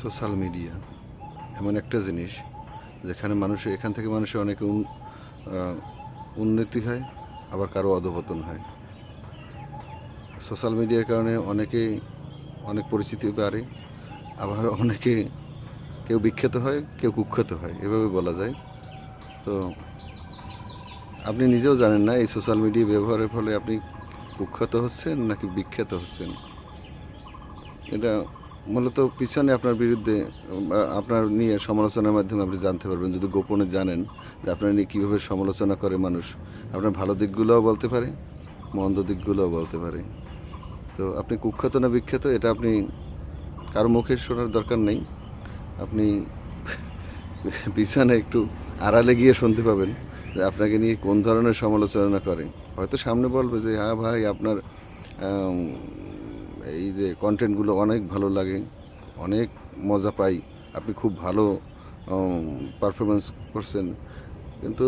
Social media এমন একটা জিনিস যেখানে এখান থেকে মানুষের অনেক উন্নতি হয়, আবার কারো অধঃপতন হয়। সোশ্যাল মিডিয়ার কারণে অনেক পরিচিতি বাড়ে, আবার কেউ বিখ্যাত হয়, কেউ কুখ্যাত হয়, এভাবে বলা যায়। তো আপনি নিজেও জানেন না এই সোশ্যাল মিডিয়া ব্যবহারের ফলে আপনি কুখ্যাত হচ্ছেন নাকি বিখ্যাত হচ্ছেন। এটা মূলত পিছনে আপনার বিরুদ্ধে বা আপনার নিয়ে সমালোচনার মাধ্যমে আপনি জানতে পারবেন, যদি গোপনে জানেন যে আপনার নিয়ে কীভাবে সমালোচনা করে মানুষ। আপনার ভালো দিকগুলোও বলতে পারে, মন্দ দিকগুলোও বলতে পারে। তো আপনি কুখ্যাত না বিখ্যাত এটা আপনি কারো মুখে শোনার দরকার নেই। আপনি পিছনে একটু আড়ালে গিয়ে শুনতে পাবেন যে আপনাকে নিয়ে কোন ধরনের সমালোচনা করে। হয়তো সামনে বলবে যে হ্যাঁ ভাই, আপনার এই যে কন্টেন্টগুলো অনেক ভালো লাগে, অনেক মজা পাই, আপনি খুব ভালো পারফরমেন্স করছেন। কিন্তু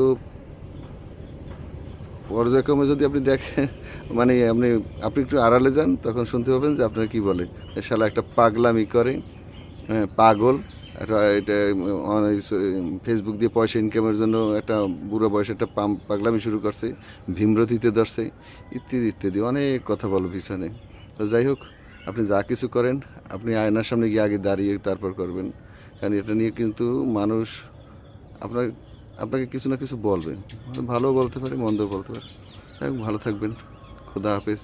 পর্যায়ক্রমে যদি আপনি দেখেন, মানে আপনি একটু আড়ালে যান, তখন শুনতে পাবেন যে আপনার কি বলে, শালা একটা পাগলামি করে, হ্যাঁ পাগল, এটা ফেসবুক দিয়ে পয়সা ইনকামের জন্য একটা বুড়ো বয়সে একটা পাগলামি শুরু করছে, ভীমরতিতে ধরছে, ইত্যাদি ইত্যাদি অনেক কথা বলো পিছনে। তো যাই হোক, আপনি যা কিছু করেন আপনি আয়নার সামনে গিয়ে আগে দাঁড়িয়ে তারপর করবেন, কারণ এটা নিয়ে কিন্তু মানুষ আপনার আপনাকে কিছু না কিছু বলবে, ভালো বলতে পারে, মন্দ বলতে পারে। যাই হোক, ভালো থাকবেন। খোদা হাফেজ।